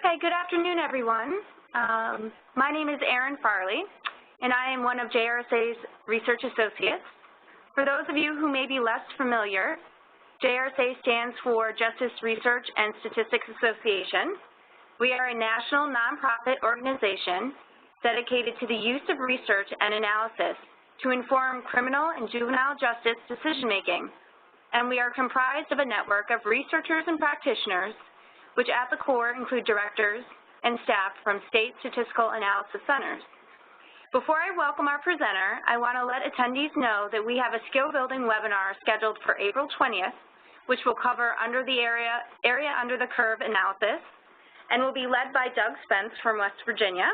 Okay, good afternoon, everyone. My name is Erin Farley, and I am one of JRSA's research associates. For those of you who may be less familiar, JRSA stands for Justice Research and Statistics Association. We are a national nonprofit organization dedicated to the use of research and analysis to inform criminal and juvenile justice decision-making, and we are comprised of a network of researchers and practitioners, which at the core include directors and staff from state statistical analysis centers. Before I welcome our presenter, I want to let attendees know that we have a skill-building webinar scheduled for April 20th, which will cover under the area under the curve analysis, and will be led by Doug Spence from West Virginia.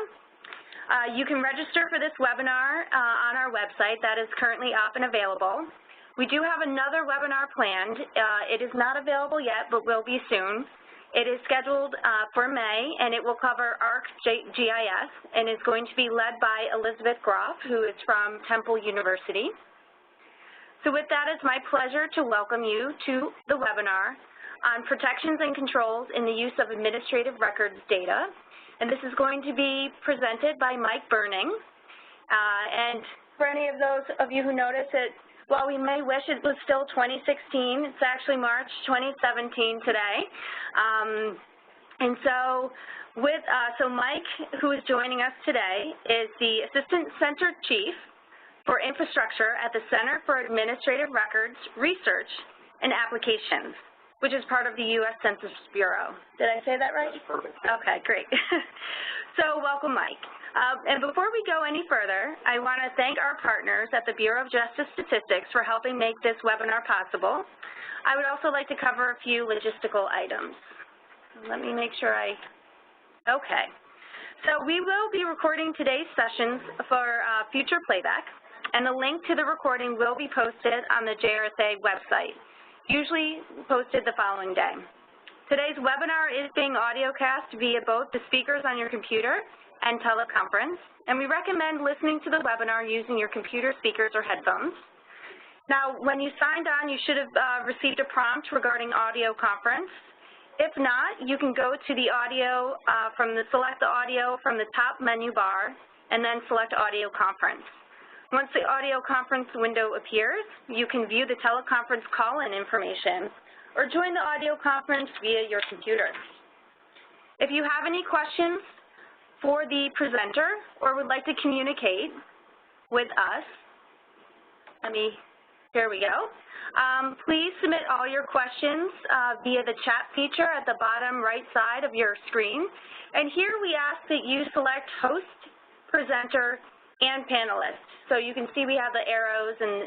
You can register for this webinar on our website. That is currently up and available. We do have another webinar planned. It is not available yet, but will be soon. It is scheduled for May, and it will cover ARC-GIS, and is going to be led by Elizabeth Groff, who is from Temple University. So with that, it's my pleasure to welcome you to the webinar on protections and controls in the use of administrative records data. And this is going to be presented by Mike Berning. And for any of those of you who notice it, while we may wish it was still 2016, it's actually March 2017 today. So Mike, who is joining us today, is the Assistant Center Chief for Infrastructure at the Center for Administrative Records Research and Applications, which is part of the U.S. Census Bureau. Did I say that right? That's perfect. Okay, great. So welcome, Mike. And before we go any further, I want to thank our partners at the Bureau of Justice Statistics for helping make this webinar possible. I would also like to cover a few logistical items. Let me make sure okay. So we will be recording today's sessions for future playback, and the link to the recording will be posted on the JRSA website, usually posted the following day. Today's webinar is being audiocast via both the speakers on your computer and teleconference, and we recommend listening to the webinar using your computer speakers or headphones. Now, when you signed on, you should have received a prompt regarding audio conference. If not, you can go to the audio, select the audio from the top menu bar, and then select audio conference. Once the audio conference window appears, you can view the teleconference call-in information or join the audio conference via your computer. If you have any questions for the presenter or would like to communicate with us, here we go. Please submit all your questions via the chat feature at the bottom right side of your screen. And here we ask that you select host, presenter, and panelist. So you can see we have the arrows, and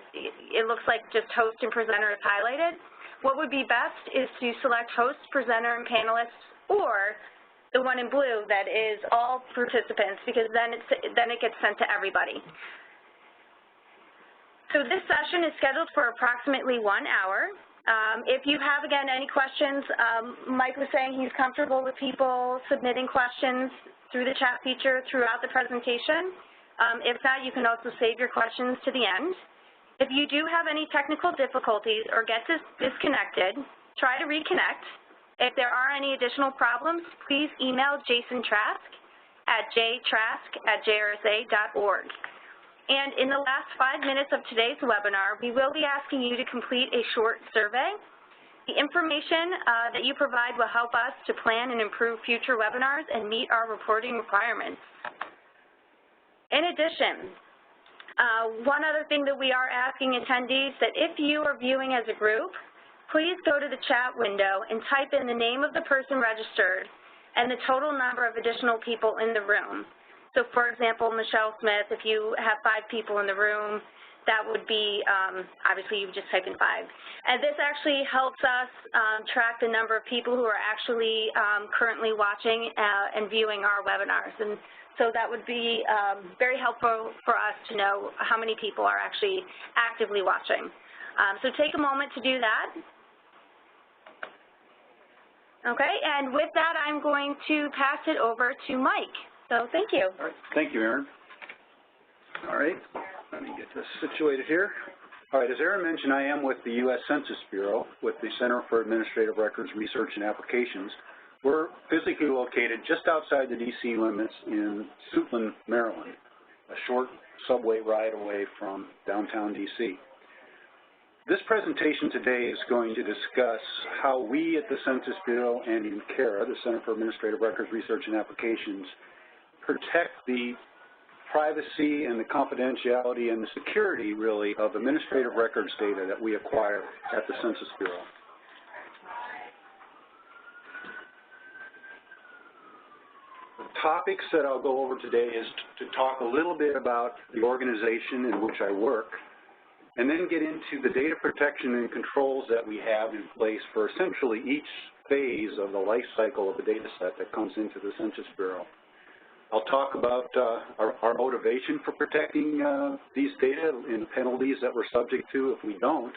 it looks like just host and presenter is highlighted. What would be best is to select host, presenter, and panelists, or the one in blue that is all participants, because then it gets sent to everybody. So this session is scheduled for approximately 1 hour. If you have, again, any questions, Mike was saying he's comfortable with people submitting questions through the chat feature throughout the presentation. If not, you can also save your questions to the end. If you do have any technical difficulties or get disconnected, try to reconnect. If there are any additional problems, please email Jason Trask at jtrask@jrsa.org. And in the last 5 minutes of today's webinar, we will be asking you to complete a short survey. The information that you provide will help us to plan and improve future webinars and meet our reporting requirements. In addition, one other thing that we are asking attendees, that if you are viewing as a group, please go to the chat window and type in the name of the person registered and the total number of additional people in the room. So for example, Michelle Smith, if you have 5 people in the room, that would be, obviously you just type in 5. And this actually helps us track the number of people who are actually currently watching and viewing our webinars. And so that would be very helpful for us to know how many people are actually actively watching. So take a moment to do that. Okay, and with that, I'm going to pass it over to Mike. So thank you. All right. Thank you, Erin. All right, let me get this situated here. All right, as Erin mentioned, I am with the U.S. Census Bureau with the Center for Administrative Records Research and Applications. We're physically located just outside the D.C. limits in Suitland, Maryland, a short subway ride away from downtown D.C. This presentation today is going to discuss how we at the Census Bureau and in CARRA, the Center for Administrative Records Research and Applications, protect the privacy and the confidentiality and the security, really, of administrative records data that we acquire at the Census Bureau. The topics that I'll go over today is to talk a little bit about the organization in which I work, and then get into the data protection and controls that we have in place for essentially each phase of the life cycle of the data set that comes into the Census Bureau. I'll talk about our motivation for protecting these data and penalties that we're subject to if we don't,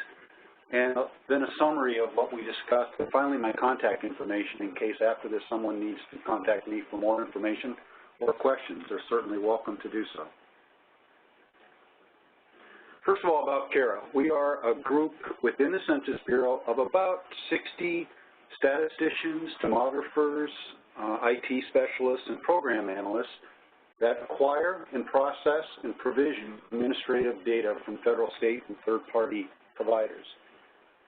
and then a summary of what we discussed, and finally my contact information in case after this someone needs to contact me for more information or questions. They're certainly welcome to do so. First of all, about CARRA. We are a group within the Census Bureau of about 60 statisticians, demographers, IT specialists, and program analysts that acquire and process and provision administrative data from federal, state, and third-party providers.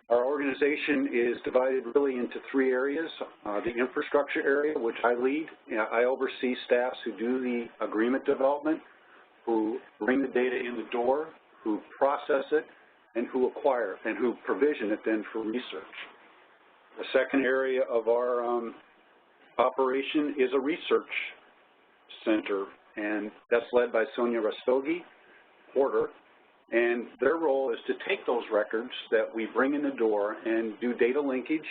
Our organization is divided really into three areas. The infrastructure area, which I lead. I oversee staffs who do the agreement development, who bring the data in the door, who process it, and who acquire it, and who provision it then for research. The second area of our operation is a research center, and that's led by Sonia Rastogi, Porter, and their role is to take those records that we bring in the door and do data linkage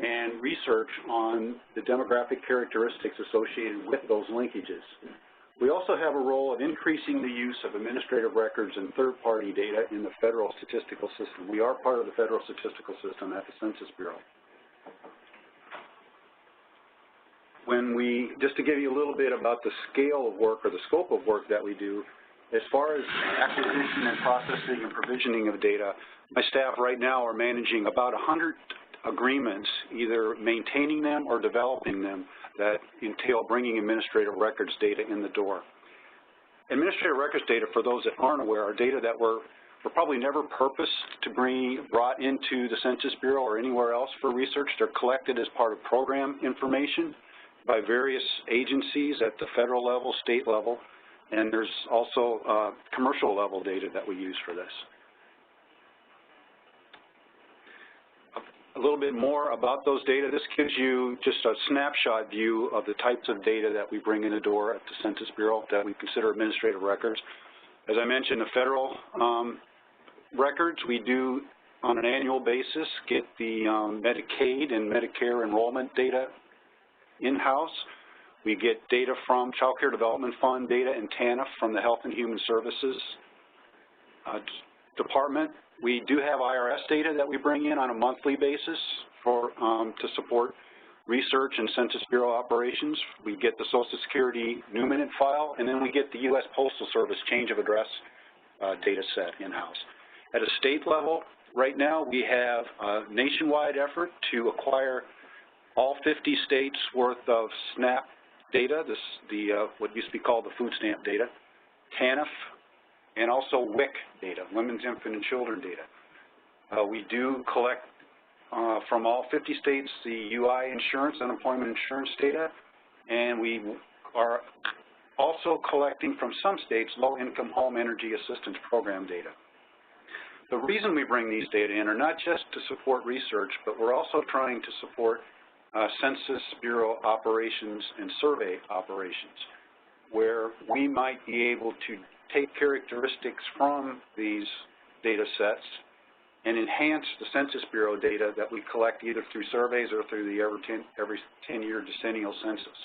and research on the demographic characteristics associated with those linkages. We also have a role of increasing the use of administrative records and third-party data in the federal statistical system. We are part of the federal statistical system at the Census Bureau. Just to give you a little bit about the scale of work or the scope of work that we do, as far as acquisition and processing and provisioning of data, my staff right now are managing about 100 agreements, either maintaining them or developing them, that entail bringing administrative records data in the door. Administrative records data, for those that aren't aware, are data that were probably never purposed to be brought into the Census Bureau or anywhere else for research. They're collected as part of program information by various agencies at the federal level, state level, and there's also commercial level data that we use for this. A little bit more about those data. This gives you just a snapshot view of the types of data that we bring in the door at the Census Bureau that we consider administrative records. As I mentioned, the federal records, we do on an annual basis get the Medicaid and Medicare enrollment data in-house. We get data from Child Care Development Fund data and TANF from the Health and Human Services Department. We do have IRS data that we bring in on a monthly basis to support research and Census Bureau operations. We get the Social Security new minute file, and then we get the U.S. Postal Service change of address data set in-house. At a state level, right now we have a nationwide effort to acquire all 50 states worth of SNAP data, what used to be called the food stamp data, TANF, and also WIC data, Women's, Infant, and Children data. We do collect from all 50 states the UI insurance, unemployment insurance data, and we are also collecting from some states low-income home energy assistance program data. The reason we bring these data in are not just to support research, but we're also trying to support Census Bureau operations and survey operations, where we might be able to take characteristics from these data sets and enhance the Census Bureau data that we collect either through surveys or through the every 10-year decennial census.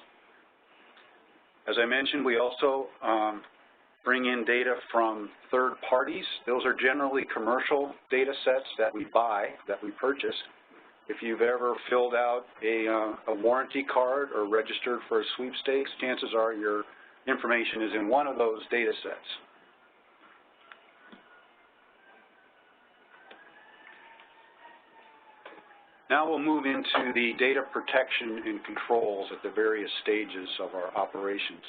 As I mentioned, we also bring in data from third parties. Those are generally commercial data sets that we buy, that we purchase. If you've ever filled out a warranty card or registered for a sweepstakes, chances are your information is in one of those data sets. Now we'll move into the data protection and controls at the various stages of our operations.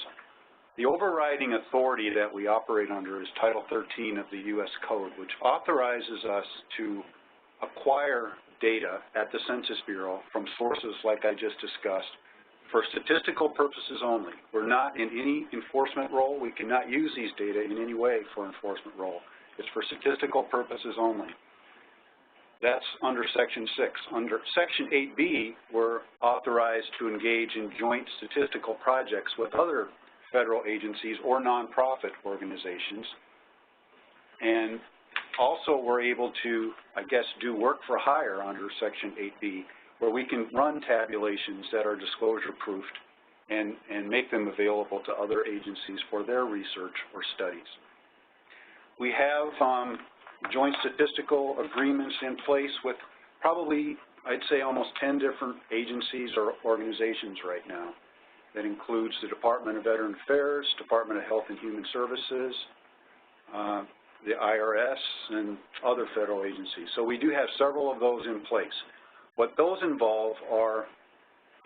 The overriding authority that we operate under is Title 13 of the U.S. Code, which authorizes us to acquire data at the Census Bureau from sources like I just discussed for statistical purposes only. We're not in any enforcement role. We cannot use these data in any way for enforcement role. It's for statistical purposes only. That's under Section 6. Under Section 8B, we're authorized to engage in joint statistical projects with other federal agencies or nonprofit organizations. And also we're able to, I guess, do work for hire under Section 8B, where we can run tabulations that are disclosure-proofed and make them available to other agencies for their research or studies. We have joint statistical agreements in place with probably, I'd say, almost 10 different agencies or organizations right now. That includes the Department of Veteran Affairs, Department of Health and Human Services, the IRS, and other federal agencies. So we do have several of those in place. What those involve are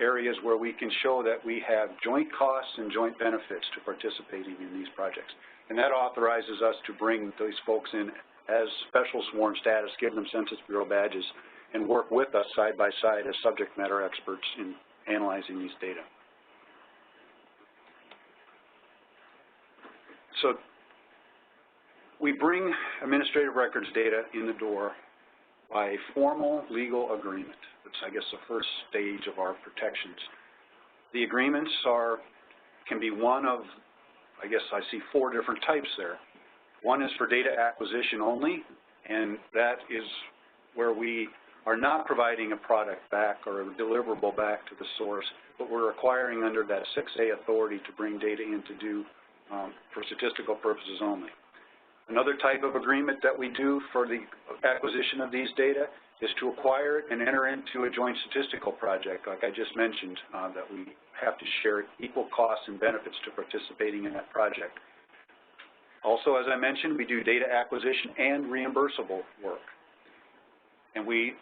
areas where we can show that we have joint costs and joint benefits to participating in these projects. And that authorizes us to bring these folks in as special sworn status, give them Census Bureau badges, and work with us side by side as subject matter experts in analyzing these data. So we bring administrative records data in the door by a formal legal agreement. That's, I guess, the first stage of our protections. The agreements can be one of, I guess I see 4 different types there. One is for data acquisition only, and that is where we are not providing a product back or a deliverable back to the source, but we're acquiring under that 6A authority to bring data in to do for statistical purposes only. Another type of agreement that we do for the acquisition of these data is to acquire it and enter into a joint statistical project, like I just mentioned, that we have to share equal costs and benefits to participating in that project. Also, as I mentioned, we do data acquisition and reimbursable work. And we,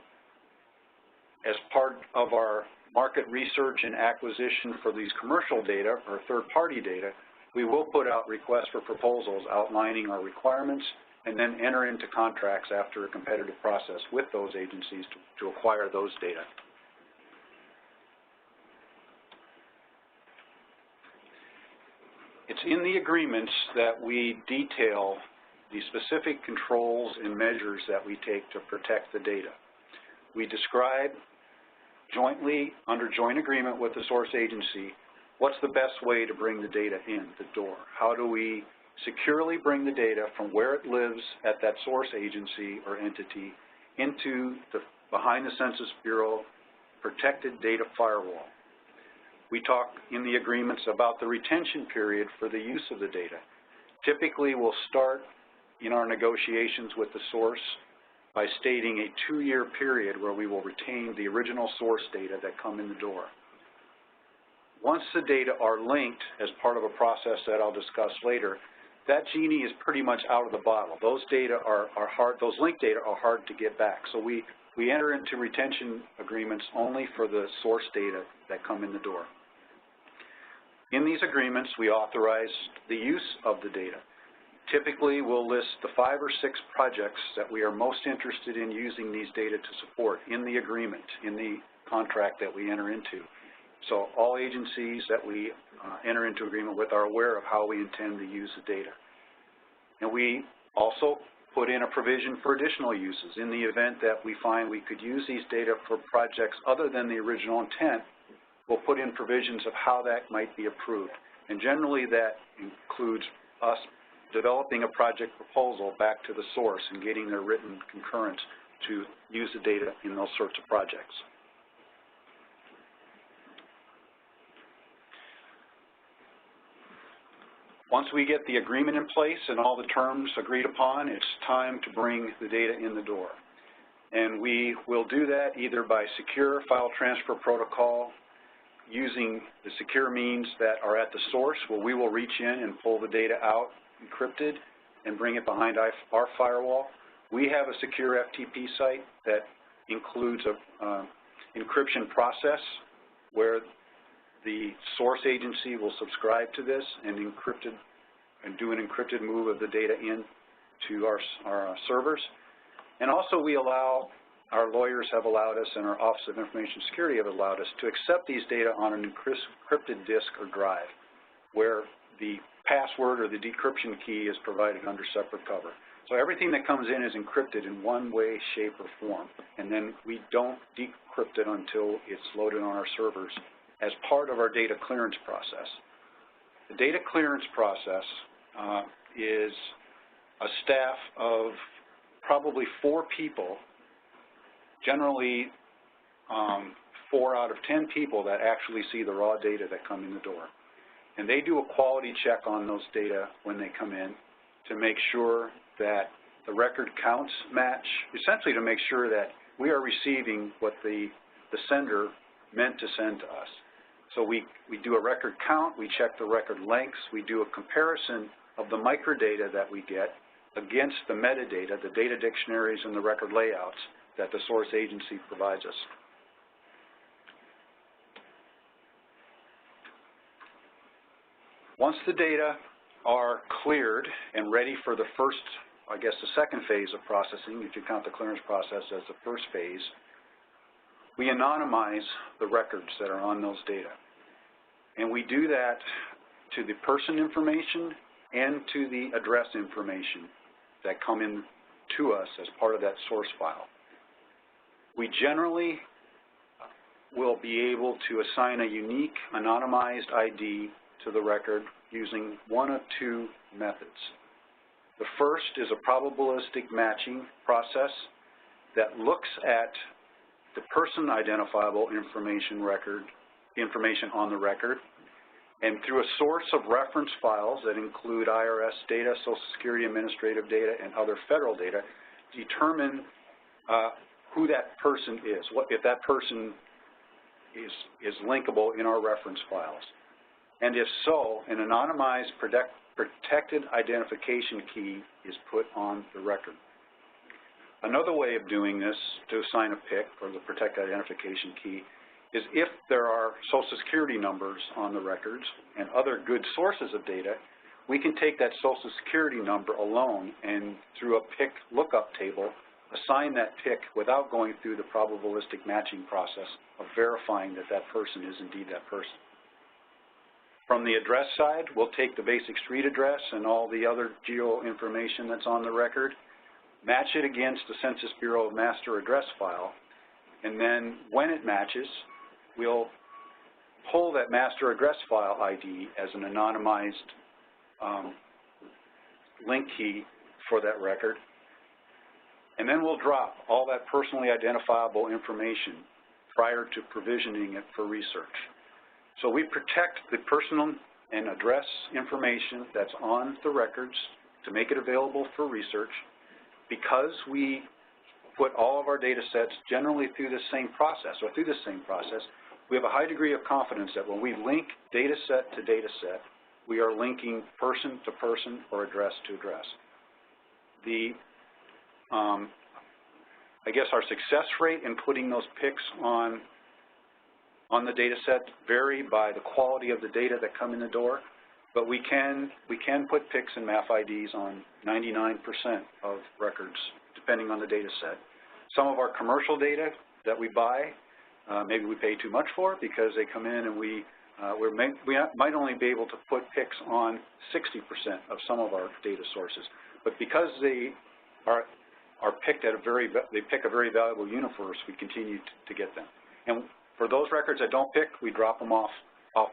as part of our market research and acquisition for these commercial data or third-party data, we will put out requests for proposals outlining our requirements and then enter into contracts after a competitive process with those agencies to acquire those data. It's in the agreements that we detail the specific controls and measures that we take to protect the data. We describe jointly, under joint agreement with the source agency, what's the best way to bring the data in the door? How do we securely bring the data from where it lives at that source agency or entity into the behind the Census Bureau protected data firewall? We talk in the agreements about the retention period for the use of the data. Typically, we'll start in our negotiations with the source by stating a 2-year period where we will retain the original source data that come in the door. Once the data are linked as part of a process that I'll discuss later, that genie is pretty much out of the bottle. Those data are hard, those linked data are hard to get back. So we enter into retention agreements only for the source data that come in the door. In these agreements, we authorize the use of the data. Typically, we'll list the 5 or 6 projects that we are most interested in using these data to support in the agreement, in the contract that we enter into. So all agencies that we enter into agreement with are aware of how we intend to use the data. And we also put in a provision for additional uses. In the event that we find we could use these data for projects other than the original intent, we'll put in provisions of how that might be approved. And generally that includes us developing a project proposal back to the source and getting their written concurrence to use the data in those sorts of projects. Once we get the agreement in place and all the terms agreed upon, it's time to bring the data in the door. And we will do that either by secure file transfer protocol, using the secure means that are at the source, where we will reach in and pull the data out encrypted and bring it behind our firewall. We have a secure FTP site that includes encryption process where the source agency will subscribe to this and do an encrypted move of the data in to our servers. And also we allow, our lawyers have allowed us and our Office of Information Security have allowed us to accept these data on an encrypted disk or drive where the password or the decryption key is provided under separate cover. So everything that comes in is encrypted in one way, shape, or form, and then we don't decrypt it until it's loaded on our servers as part of our data clearance process. The data clearance process is a staff of probably 4 people, generally 4 out of 10 people that actually see the raw data that come in the door. And they do a quality check on those data when they come in to make sure that the record counts match, essentially to make sure that we are receiving what the sender meant to send to us. So we do a record count, we check the record lengths, we do a comparison of the microdata that we get against the metadata, the data dictionaries and the record layouts that the source agency provides us. Once the data are cleared and ready for the first, I guess the second phase of processing, if you count the clearance process as the first phase, we anonymize the records that are on those data. And we do that to the person information and to the address information that come in to us as part of that source file. We generally will be able to assign a unique anonymized ID to the record using one of 2 methods. The first is a probabilistic matching process that looks at the person identifiable information on the record, and through a source of reference files that include IRS data, Social Security administrative data, and other federal data, determine who that person is, if that person is linkable in our reference files. And if so, an anonymized protected identification key is put on the record. Another way of doing this to assign a PIC, or the protected identification key, is if there are Social Security numbers on the records and other good sources of data, we can take that Social Security number alone and through a PIC lookup table, assign that PIC without going through the probabilistic matching process of verifying that that person is indeed that person. From the address side, we'll take the basic street address and all the other geo information that's on the record, match it against the Census Bureau master address file, and then when it matches, we'll pull that master address file ID as an anonymized link key for that record, and then we'll drop all that personally identifiable information prior to provisioning it for research. So we protect the personal and address information that's on the records to make it available for research. Because we put all of our data sets generally through the same process, we have a high degree of confidence that when we link data set to data set, we are linking person to person or address to address. I guess our success rate in putting those PICs on the data set vary by the quality of the data that come in the door, but we can put PICs and MAF IDs on 99% of records, depending on the data set. Some of our commercial data that we buy, maybe we pay too much for because they come in and we might only be able to put PICs on 60% of some of our data sources. But because they picked at they pick a very valuable universe, we continue to get them. And for those records that don't pick, we drop them off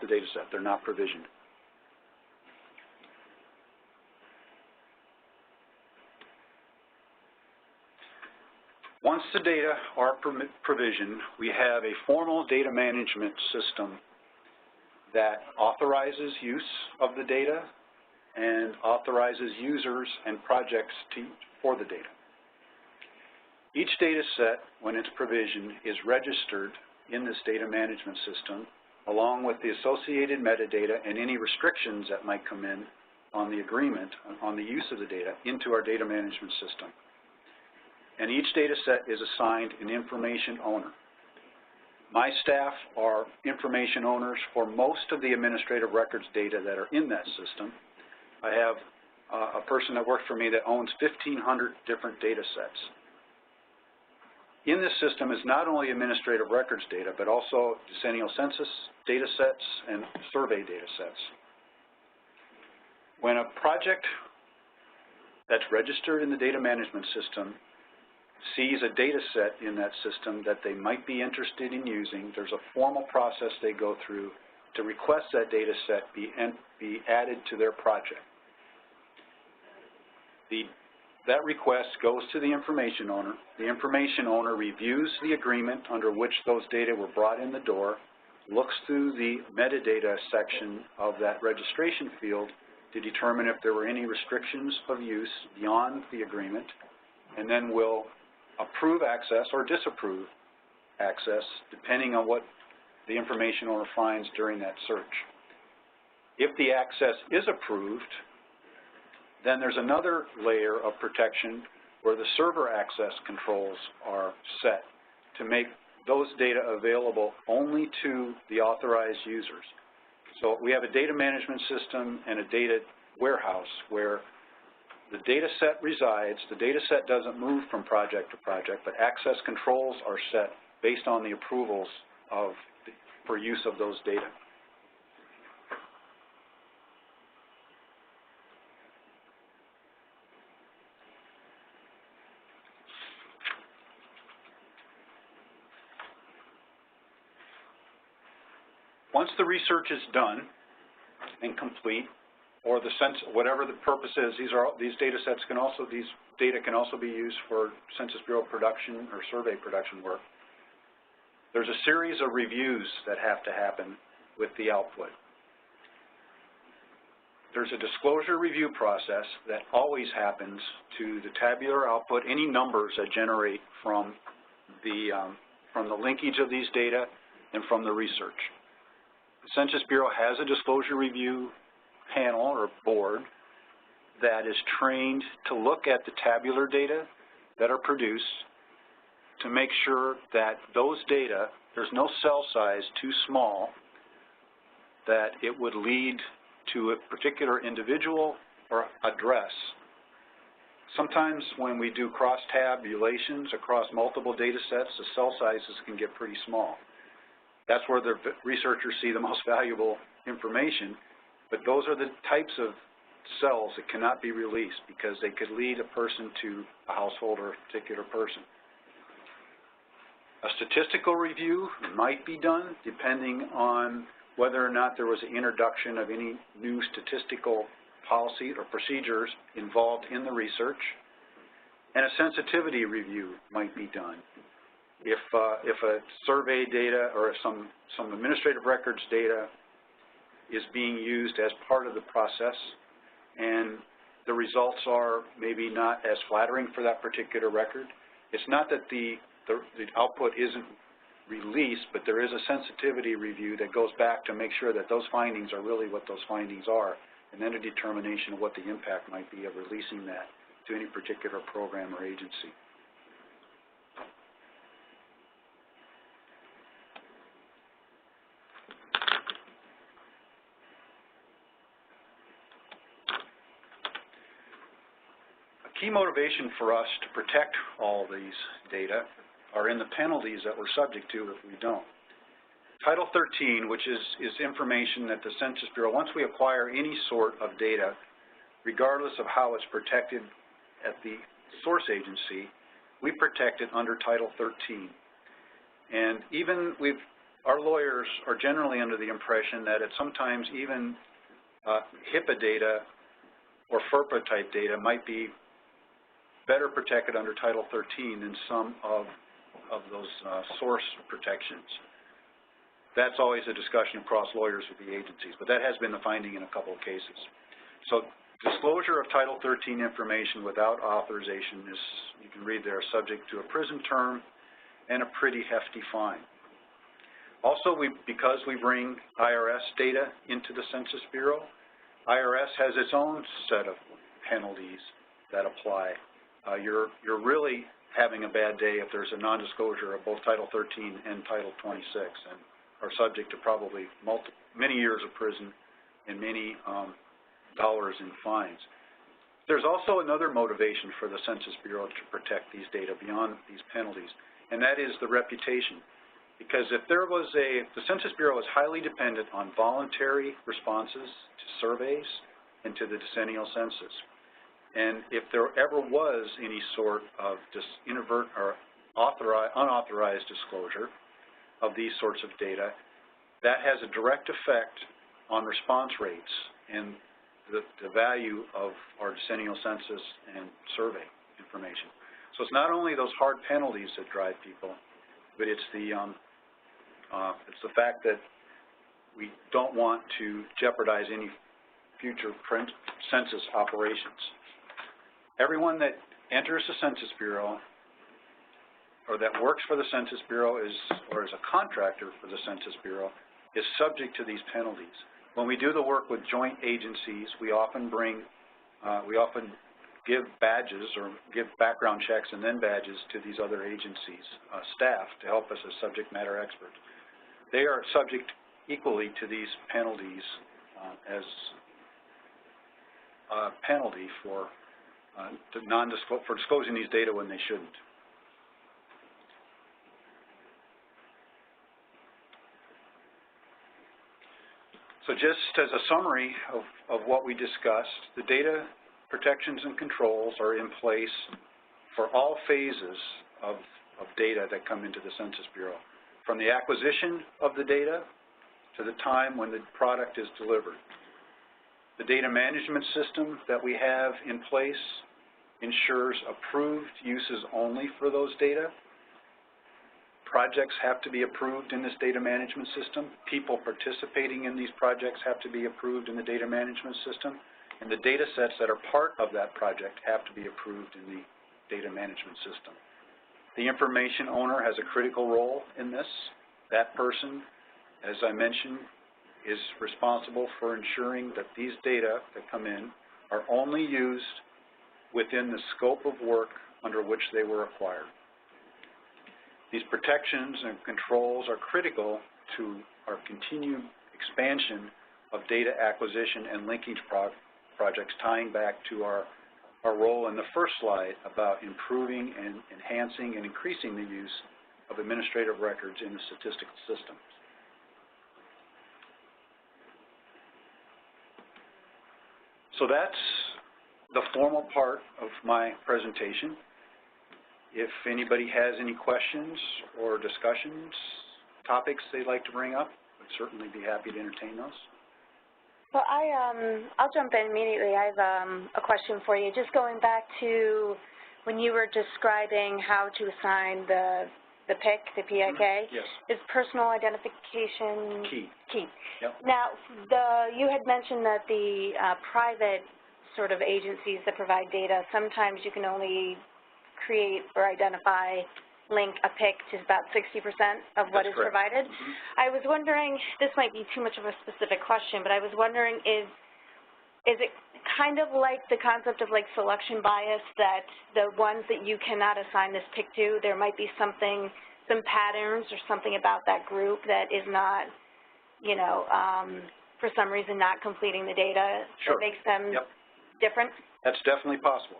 the data set. They're not provisioned. Once the data are provisioned, we have a formal data management system that authorizes use of the data and authorizes users and projects for the data. Each data set, when it's provisioned, is registered in this data management system along with the associated metadata and any restrictions that might come in on the agreement on the use of the data into our data management system. And each data set is assigned an information owner. My staff are information owners for most of the administrative records data that are in that system. I have a person that works for me that owns 1,500 different data sets. In this system is not only administrative records data, but also decennial census data sets and survey data sets. When a project that's registered in the data management system sees a data set in that system that they might be interested in using, there's a formal process they go through to request that data set be added to their project. That request goes to the information owner. The information owner reviews the agreement under which those data were brought in the door, looks through the metadata section of that registration field to determine if there were any restrictions of use beyond the agreement, and then will approve access or disapprove access depending on what the information owner finds during that search. If the access is approved, then there's another layer of protection where the server access controls are set to make those data available only to the authorized users. So we have a data management system and a data warehouse where the data set resides. The data set doesn't move from project to project, but access controls are set based on the approvals for use of those data. Once the research is done and complete, or whatever the purpose is, these data can also be used for Census Bureau production or survey production work. There's a series of reviews that have to happen with the output. There's a disclosure review process that always happens to the tabular output, any numbers that generate from the linkage of these data and from the research. The Census Bureau has a disclosure review panel or board that is trained to look at the tabular data that are produced to make sure that those data, there's no cell size too small that it would lead to a particular individual or address. Sometimes when we do cross-tabulations across multiple data sets, the cell sizes can get pretty small. That's where the researchers see the most valuable information, but those are the types of cells that cannot be released because they could lead a person to a household or a particular person. A statistical review might be done depending on whether or not there was an introduction of any new statistical policy or procedures involved in the research, and a sensitivity review might be done. If a survey data or if some administrative records data is being used as part of the process and the results are maybe not as flattering for that particular record, it's not that the output isn't released, but there is a sensitivity review that goes back to make sure that those findings are really what those findings are, and then a determination of what the impact might be of releasing that to any particular program or agency. Key motivation for us to protect all these data are in the penalties that we're subject to if we don't. Title 13, which is information that the Census Bureau, once we acquire any sort of data, regardless of how it's protected at the source agency, we protect it under Title 13. And even our lawyers are generally under the impression that it's sometimes even HIPAA data or FERPA type data might be better protected under Title 13 than some of those source protections. That's always a discussion across lawyers with the agencies, but that has been the finding in a couple of cases. So disclosure of Title 13 information without authorization is, you can read there, subject to a prison term and a pretty hefty fine. Also, because we bring IRS data into the Census Bureau, IRS has its own set of penalties that apply. You're really having a bad day if there's a non-disclosure of both Title 13 and Title 26, and are subject to probably many years of prison and many dollars in fines. There's also another motivation for the Census Bureau to protect these data beyond these penalties, and that is the reputation. Because if there was the Census Bureau is highly dependent on voluntary responses to surveys and to the decennial census. And if there ever was any sort of unauthorized disclosure of these sorts of data, that has a direct effect on response rates and the value of our decennial census and survey information. So it's not only those hard penalties that drive people, but it's the fact that we don't want to jeopardize any future census operations. Everyone that enters the Census Bureau or that works for the Census Bureau or is a contractor for the Census Bureau is subject to these penalties. When we do the work with joint agencies, we often give badges or give background checks and then badges to these other agencies' staff to help us as subject matter experts. They are subject equally to these penalties as a penalty for disclosing these data when they shouldn't. So just as a summary of what we discussed, the data protections and controls are in place for all phases of data that come into the Census Bureau, from the acquisition of the data to the time when the product is delivered. The data management system that we have in place ensures approved uses only for those data. Projects have to be approved in this data management system. People participating in these projects have to be approved in the data management system. And the data sets that are part of that project have to be approved in the data management system. The information owner has a critical role in this. That person, as I mentioned, is responsible for ensuring that these data that come in are only used within the scope of work under which they were acquired. These protections and controls are critical to our continued expansion of data acquisition and linkage projects, tying back to our role in the first slide about improving and enhancing and increasing the use of administrative records in the statistical systems. So that's the formal part of my presentation. If anybody has any questions or discussions, topics they'd like to bring up, I'd certainly be happy to entertain those. Well, I'll jump in immediately. I have a question for you. Just going back to when you were describing how to assign the PIC, the PIK, yes. Is personal identification key? Yep. Now, you had mentioned that the private sort of agencies that provide data, sometimes you can only create or identify, link a PIC to about 60% of what is provided. I was wondering, this might be too much of a specific question, but I was wondering, is it kind of like the concept of like selection bias, that the ones that you cannot assign this PIC to, there might be some patterns or something about that group that is not, you know, for some reason not completing the data that makes them different? That's definitely possible.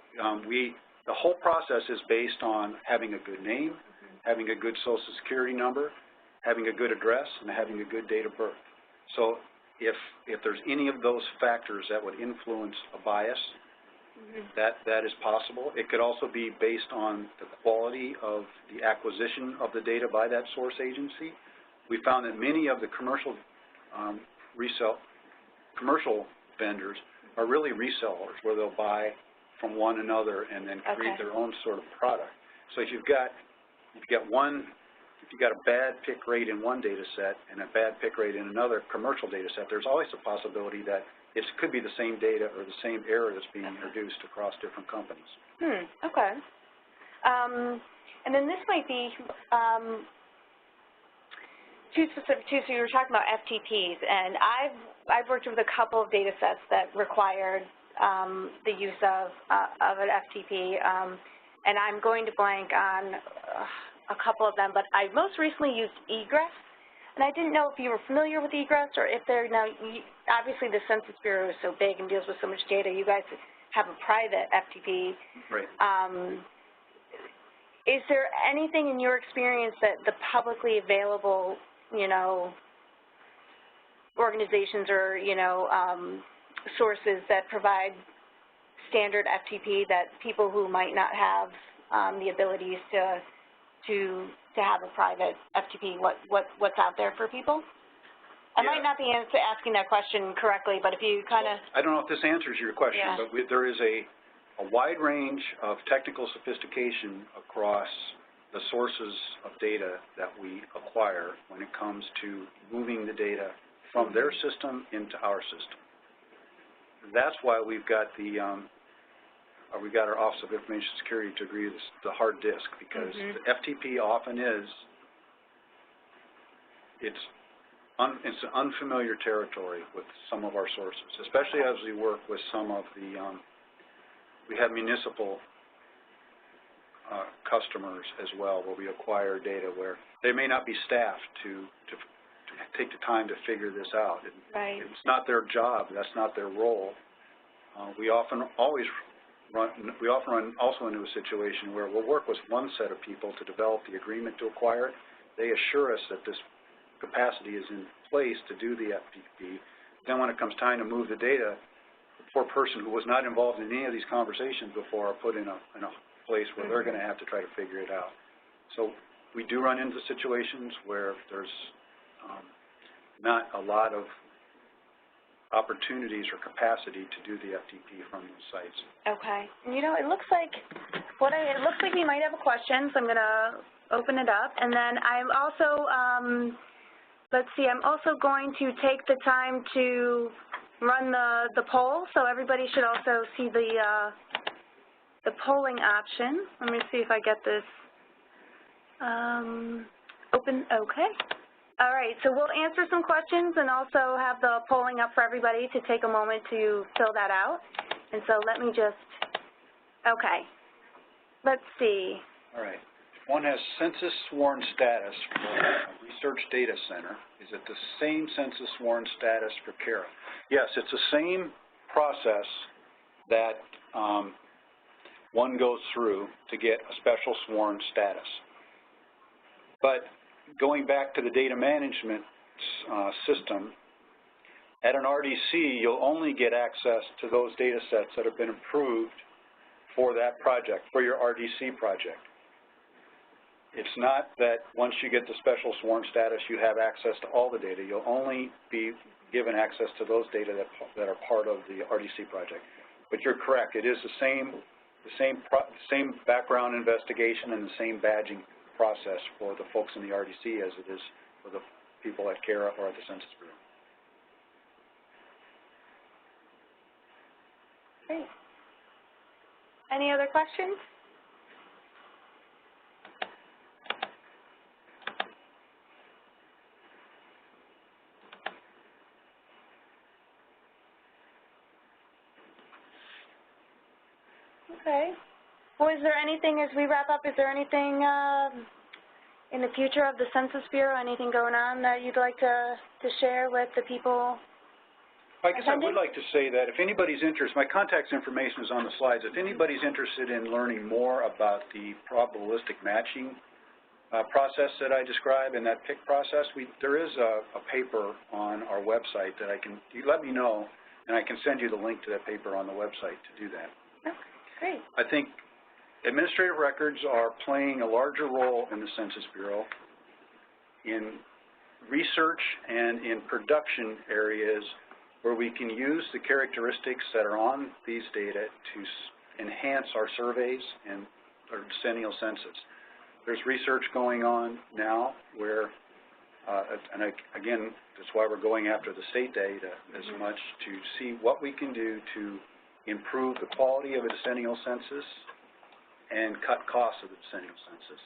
The whole process is based on having a good name, having a good Social Security number, having a good address, and having a good date of birth. So if there's any of those factors that would influence a bias, that is possible. It could also be based on the quality of the acquisition of the data by that source agency. We found that many of the commercial vendors are really resellers, where they'll buy from one another and then create their own sort of product. So if you've got a bad PIC rate in one data set and a bad PIC rate in another commercial data set, there's always a possibility that it could be the same data or the same error that's being introduced across different companies. Okay. And then this might be too specific too. So you were talking about FTPs, and I've worked with a couple of data sets that required the use of an FTP, and I'm going to blank on a couple of them, but I most recently used egress, and I didn't know if you were familiar with egress or if they're now, obviously the Census Bureau is so big and deals with so much data. You guys have a private FTP. Right. Is there anything in your experience that the publicly available, you know, organizations or, you know, sources that provide standard FTP that people who might not have the abilities to have a private FTP, what's out there for people? I might not be asking that question correctly, but if you kind of... I don't know if this answers your question, but there is a wide range of technical sophistication across the sources of data that we acquire when it comes to moving the data from their system into our system. That's why we've got our Office of Information Security to agree with the hard disk, because the FTP often it's an unfamiliar territory with some of our sources, especially as we work with some of the, we have municipal customers as well, where we acquire data where they may not be staffed to take the time to figure this out. It's not their job. That's not their role. We often run also into a situation where we'll work with one set of people to develop the agreement to acquire it. They assure us that this capacity is in place to do the FTP. Then when it comes time to move the data, the poor person who was not involved in any of these conversations before are put in a place where they're going to have to try to figure it out. So we do run into situations where there's not a lot of opportunities or capacity to do the FTP from those sites. Okay. You know, it looks like we might have a question, so I'm going to open it up. And then I'm also, let's see, I'm also going to take the time to run the poll, so everybody should also see the polling option. Let me see if I get this open. Okay. All right, so we'll answer some questions and also have the polling up for everybody to take a moment to fill that out. And so let me just, okay, let's see. All right, if one has census sworn status for a research data center, is it the same census sworn status for CARRA? Yes, it's the same process that one goes through to get a special sworn status. But going back to the data management system, at an RDC, you'll only get access to those data sets that have been approved for that project, for your RDC project. It's not that once you get the special sworn status, you have access to all the data. You'll only be given access to those data that are part of the RDC project. But you're correct. It is the same background investigation and the same badging process for the folks in the RDC as it is for the people at CARRA or at the Census Bureau. Great. Any other questions? Okay. Well, is there anything, as we wrap up, is there anything in the future of the Census Bureau, anything going on that you'd like to share with the people? I guess I would like to say that if anybody's interested, my contact information is on the slides. If anybody's interested in learning more about the probabilistic matching process that I described and that pick process, there is a paper on our website that you let me know, and I can send you the link to that paper on the website to do that. Okay, great. I think administrative records are playing a larger role in the Census Bureau in research and in production areas where we can use the characteristics that are on these data to enhance our surveys and our decennial census. There's research going on now where, again, that's why we're going after the state data as much, to see what we can do to improve the quality of a decennial census and cut costs of the decennial census.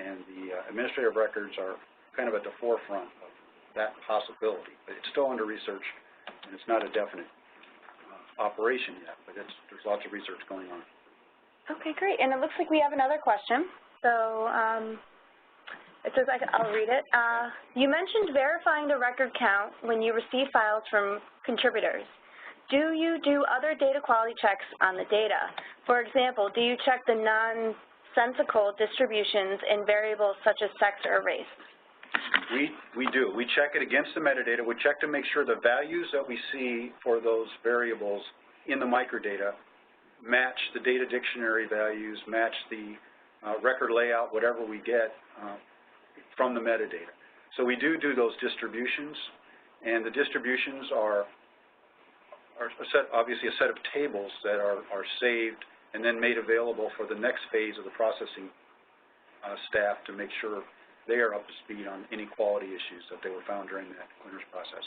And the administrative records are kind of at the forefront of that possibility. But it's still under research, and it's not a definite operation yet, but there's lots of research going on. Okay, great. And it looks like we have another question. So it says, I'll read it. You mentioned verifying the record count when you receive files from contributors. Do you do other data quality checks on the data? For example, do you check the nonsensical distributions in variables such as sex or race? We do. We check it against the metadata. We check to make sure the values that we see for those variables in the microdata match the data dictionary values, match the record layout, whatever we get from the metadata. So we do those distributions, and the distributions are obviously a set of tables that are saved and then made available for the next phase of the processing staff to make sure they are up to speed on any quality issues that they were found during that clearance process.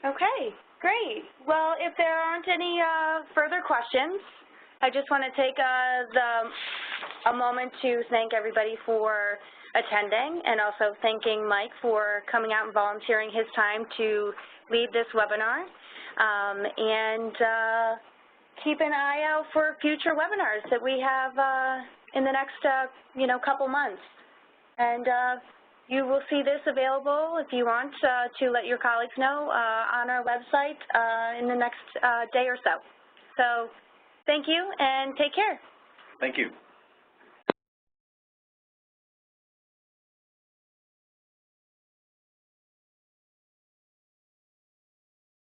Okay, great. Well, if there aren't any further questions, I just want to take a moment to thank everybody for attending, and also thanking Mike for coming out and volunteering his time to lead this webinar. And keep an eye out for future webinars that we have in the next couple months. And you will see this available, if you want, to let your colleagues know on our website in the next day or so. So thank you, and take care. Thank you.